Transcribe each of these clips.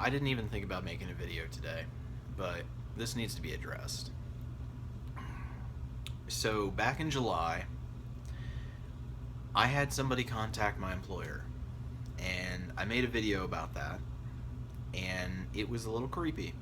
I didn't even think about making a video today, but this needs to be addressed. So, back in July, I had somebody contact my employer, and I made a video about that, and it was a little creepy.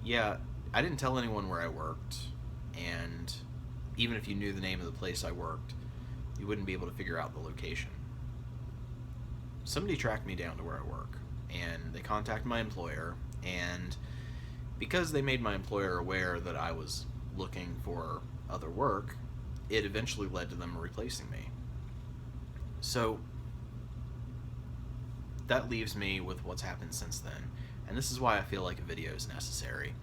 Yeah, I didn't tell anyone where I worked, and even if you knew the name of the place I worked, you wouldn't be able to figure out the location. Somebody tracked me down to where I work, and they contacted my employer, and because they made my employer aware that I was looking for other work, it eventually led to them replacing me. So that leaves me with what's happened since then, and this is why I feel like a video is necessary.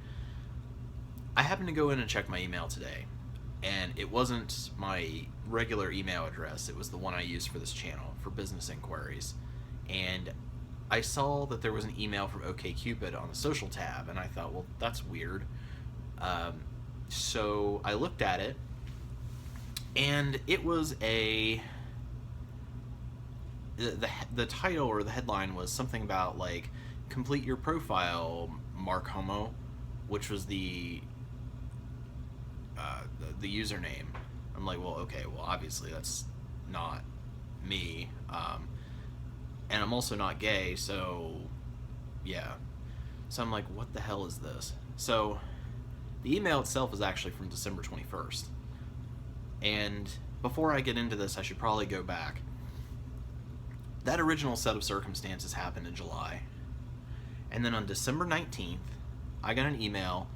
I happened to go in and check my email today, and it wasn't my regular email address. It was the one I use for this channel for business inquiries, and I saw that there was an email from OkCupid on the social tab, and I thought, well, that's weird. So I looked at it, and it was the title or the headline was something about like complete your profile, Mark Homo, which was the username. I'm like, well, okay, well, obviously that's not me, and I'm also not gay, so yeah. So I'm like, what the hell is this? So the email itself is actually from December 21st. And before I get into this, I should probably go back. That original set of circumstances happened in July. And then on December 19th, I got an email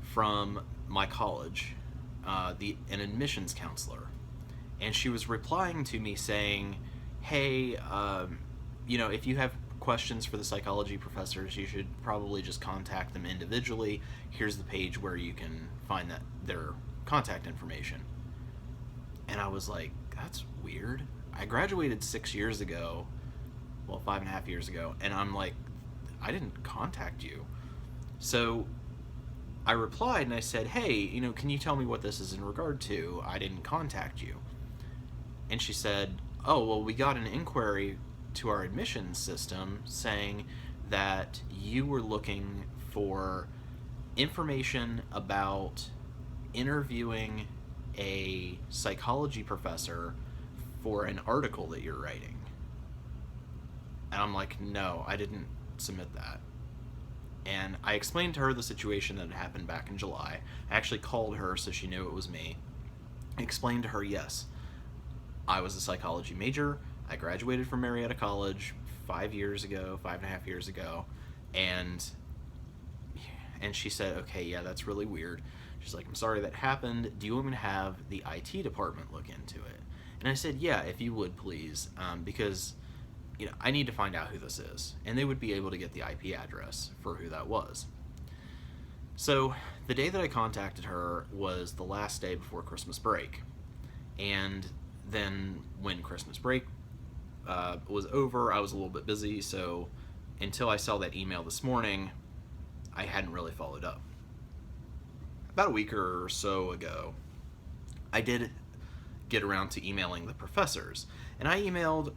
from my college, an admissions counselor. And she was replying to me saying, hey, if you have questions for the psychology professors, you should probably just contact them individually. Here's the page where you can find their contact information. And I was like, that's weird. I graduated 6 years ago, well, 5.5 years ago, and I'm like, I didn't contact you. So I replied and I said, hey, can you tell me what this is in regard to? I didn't contact you. And she said, oh, well, we got an inquiry to our admissions system saying that you were looking for information about interviewing a psychology professor for an article that you're writing. And I'm like, no, I didn't submit that. And I explained to her the situation that had happened back in July. I actually called her so she knew it was me. I explained to her, yes, I was a psychology major. I graduated from Marietta College 5.5 years ago, and she said, okay, yeah, that's really weird. She's like, I'm sorry that happened. Do you want me to have the IT department look into it? And I said, yeah, if you would, please, because I need to find out who this is. And they would be able to get the IP address for who that was. So the day that I contacted her was the last day before Christmas break. And then when Christmas break was over, I was a little bit busy, so until I saw that email this morning, I hadn't really followed up. About a week or so ago, I did get around to emailing the professors, and I emailed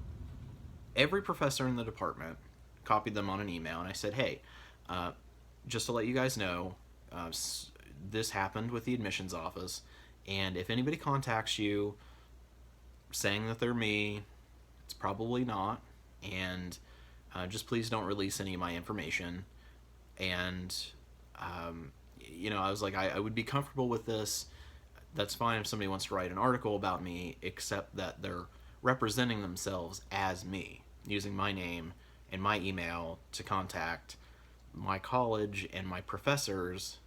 every professor in the department, copied them on an email, and I said, hey, just to let you guys know, this happened with the admissions office, and if anybody contacts you saying that they're me, it's probably not, and just please don't release any of my information. And I was like, I would be comfortable with this. That's fine if somebody wants to write an article about me, except that they're representing themselves as me, using my name and my email to contact my college and my professors.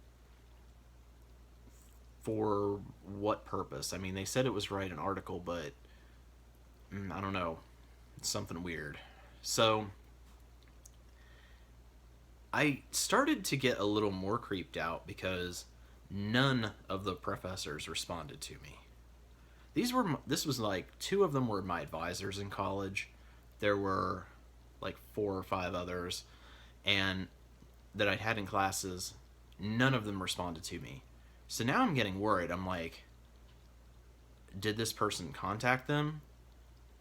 For what purpose? I mean, they said it was to write an article, but I don't know. It's something weird. So I started to get a little more creeped out because none of the professors responded to me. This was like 2 of them were my advisors in college. There were like 4 or 5 others, and that I'd had in classes. None of them responded to me. So now I'm getting worried. I'm like, did this person contact them?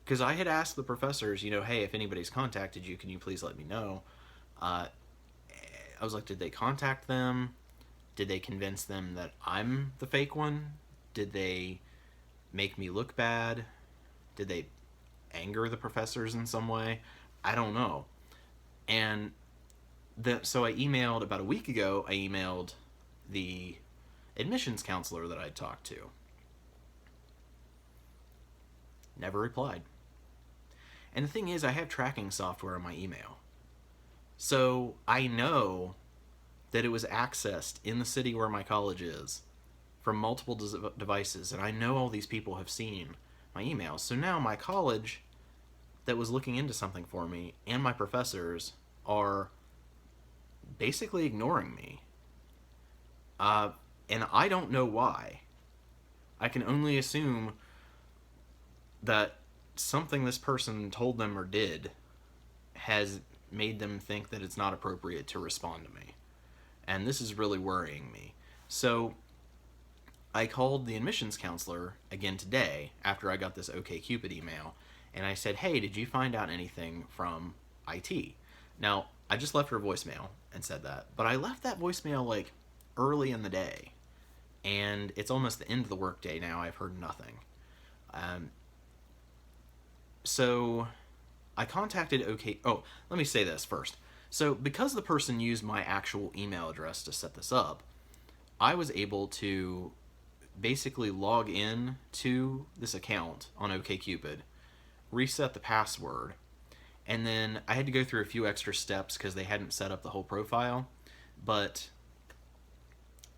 Because I had asked the professors, hey, if anybody's contacted you, can you please let me know? Uh, I was like, did they contact them? Did they convince them that I'm the fake one? Did they make me look bad? Did they anger the professors in some way? I don't know. And so I emailed about a week ago. I emailed the admissions counselor that I talked to. Never replied. And the thing is, I have tracking software on my email. So I know that it was accessed in the city where my college is from multiple devices. And I know all these people have seen my emails. So now my college that was looking into something for me and my professors are basically ignoring me. And I don't know why. I can only assume that something this person told them or did has made them think that it's not appropriate to respond to me. And this is really worrying me. So I called the admissions counselor again today after I got this OkCupid email, and I said, hey, did you find out anything from IT? Now, I just left her a voicemail and said that, but I left that voicemail like early in the day, and it's almost the end of the workday now. I've heard nothing. So I contacted OK. Oh, let me say this first. So because the person used my actual email address to set this up, I was able to basically log in to this account on OkCupid, reset the password, and then I had to go through a few extra steps because they hadn't set up the whole profile, but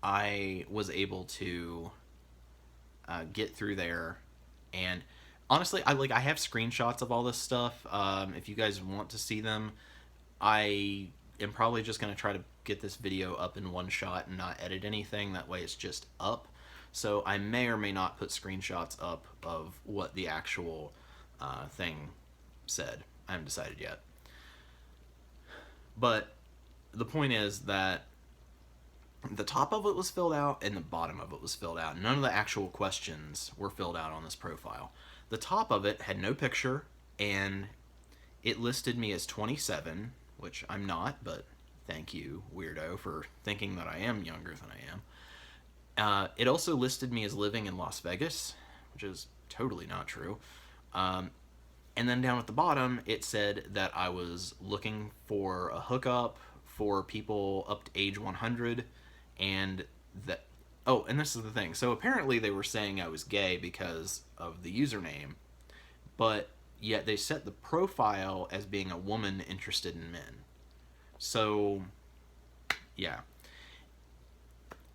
I was able to get through there. And honestly, I have screenshots of all this stuff. If you guys want to see them, I am probably just going to try to get this video up in one shot and not edit anything. That way it's just up. So I may or may not put screenshots up of what the actual thing said. I haven't decided yet. But the point is that the top of it was filled out and the bottom of it was filled out. None of the actual questions were filled out on this profile. The top of it had no picture, and it listed me as 27, which I'm not, but thank you, weirdo, for thinking that I am younger than I am. It also listed me as living in Las Vegas, which is totally not true. And then down at the bottom, it said that I was looking for a hookup for people up to age 100, and that. Oh, and this is the thing. So apparently they were saying I was gay because of the username, but yet they set the profile as being a woman interested in men. So, yeah.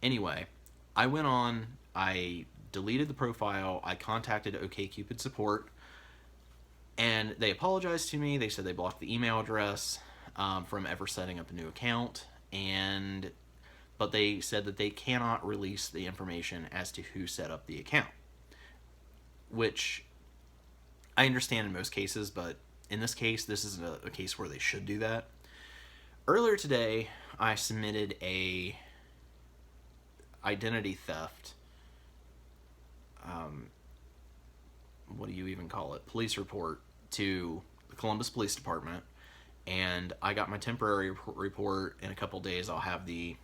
Anyway, I went on, I deleted the profile, I contacted OkCupid support, and they apologized to me. They said they blocked the email address from ever setting up a new account, but they said that they cannot release the information as to who set up the account, which I understand in most cases, but in this case, this is a case where they should do that. Earlier today, I submitted a identity theft, what do you even call it, police report to the Columbus Police Department, and I got my temporary report. In a couple days I'll have the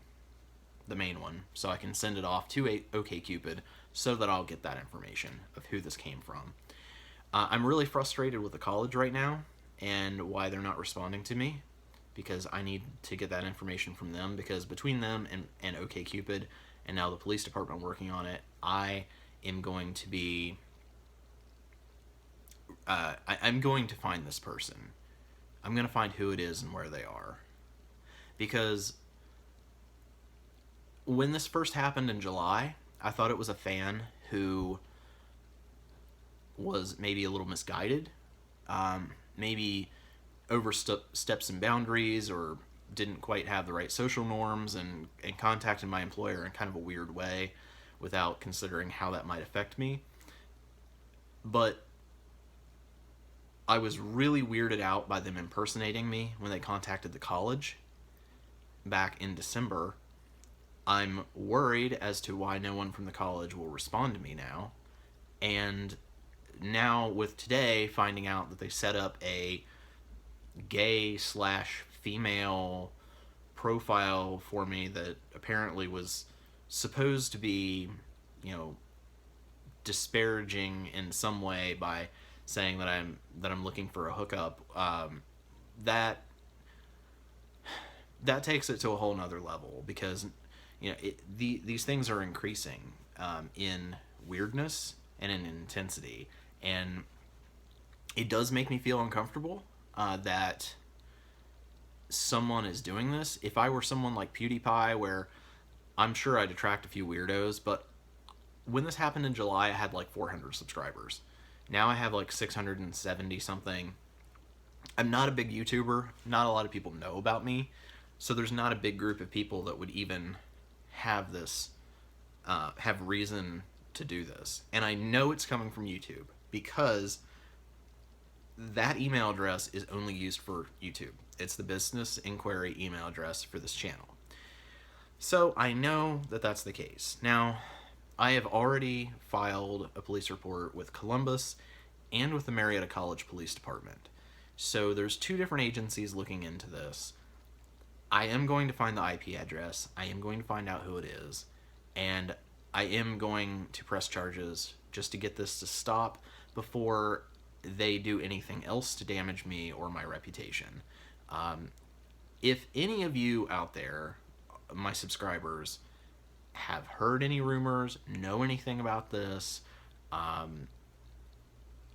main one, so I can send it off to OkCupid so that I'll get that information of who this came from. I'm really frustrated with the college right now and why they're not responding to me, because I need to get that information from them, because between them and OkCupid and now the police department working on it, I am going to be I'm going to find this person. I'm going to find who it is and where they are. Because when this first happened in July, I thought it was a fan who was maybe a little misguided, maybe overstepped some boundaries, or didn't quite have the right social norms, and contacted my employer in kind of a weird way without considering how that might affect me. But I was really weirded out by them impersonating me when they contacted the college back in December. I'm worried as to why no one from the college will respond to me now. And now with today finding out that they set up a gay slash female profile for me that apparently was supposed to be, you know, disparaging in some way by saying that I'm looking for a hookup. That that takes it to a whole nother level, because you know these things are increasing in weirdness and in intensity, and it does make me feel uncomfortable that someone is doing this. If I were someone like PewDiePie, where I'm sure I'd attract a few weirdos, but when this happened in July, I had like 400 subscribers. Now I have like 670 something. I'm not a big YouTuber. Not a lot of people know about me. So there's not a big group of people that would even have this, have reason to do this. And I know it's coming from YouTube, because that email address is only used for YouTube. It's the business inquiry email address for this channel. So I know that that's the case. Now, I have already filed a police report with Columbus and with the Marietta College Police Department. So there's two different agencies looking into this. I am going to find the IP address. I am going to find out who it is. And I am going to press charges just to get this to stop before they do anything else to damage me or my reputation. If any of you out there, my subscribers, have heard any rumors, know anything about this,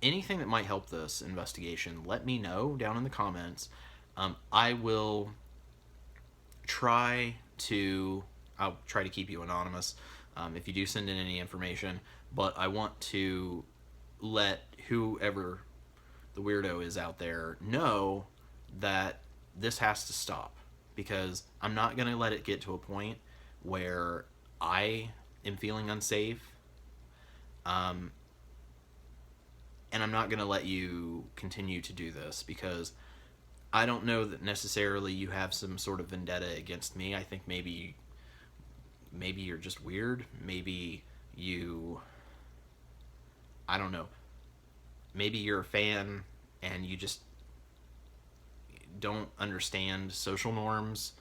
anything that might help this investigation, let me know down in the comments. I will I'll try to keep you anonymous if you do send in any information, but I want to let whoever the weirdo is out there know that this has to stop, because I'm not going to let it get to a point where I am feeling unsafe, and I'm not going to let you continue to do this, because I don't know that necessarily you have some sort of vendetta against me. I think maybe you're just weird. Maybe I don't know. Maybe you're a fan and you just don't understand social norms,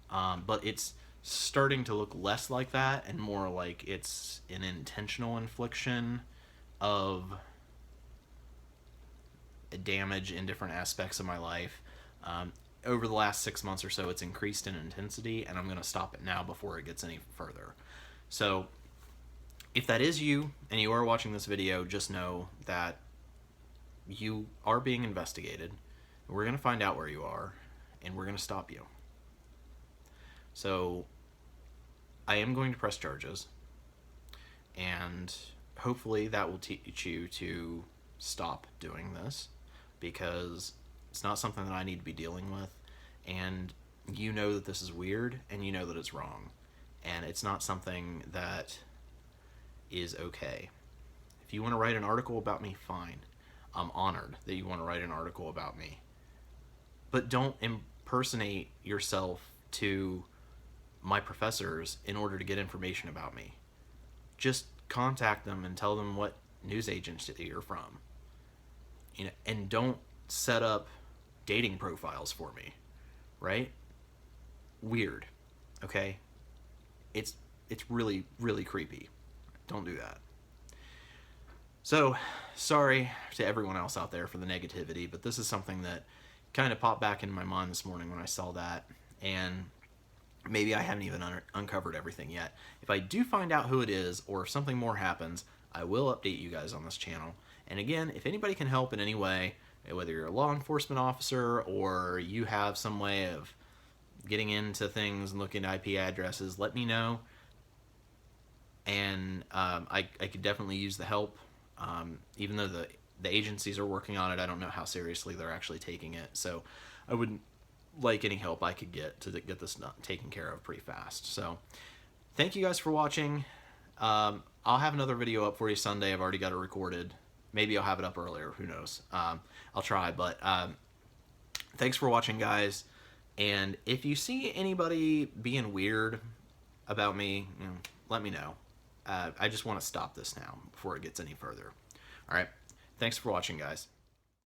but it's starting to look less like that and more like it's an intentional infliction of damage in different aspects of my life. Over the last 6 months or so, it's increased in intensity, and I'm going to stop it now before it gets any further. So if that is you and you are watching this video, just know that you are being investigated. We're going to find out where you are, and we're going to stop you. So I am going to press charges, and hopefully that will teach you to stop doing this, because it's not something that I need to be dealing with, and you know that this is weird, and you know that it's wrong, and it's not something that is okay. If you want to write an article about me, fine. I'm honored that you want to write an article about me. But don't impersonate yourself to my professors in order to get information about me. Just contact them and tell them what news agency you're from. You know, and don't set up dating profiles for me, right? Weird, okay? It's really, really creepy. Don't do that. So, sorry to everyone else out there for the negativity, but this is something that kind of popped back in my mind this morning when I saw that, and maybe I haven't even uncovered everything yet. If I do find out who it is, or if something more happens, I will update you guys on this channel. And again, if anybody can help in any way, whether you're a law enforcement officer or you have some way of getting into things and looking at IP addresses, let me know. And I could definitely use the help. Even though the agencies are working on it, I don't know how seriously they're actually taking it. So I would like any help I could get to get this taken care of pretty fast. So thank you guys for watching. I'll have another video up for you Sunday. I've already got it recorded. Maybe I'll have it up earlier. Who knows? I'll try. But thanks for watching, guys. And if you see anybody being weird about me, you know, let me know. I just want to stop this now before it gets any further. All right. Thanks for watching, guys.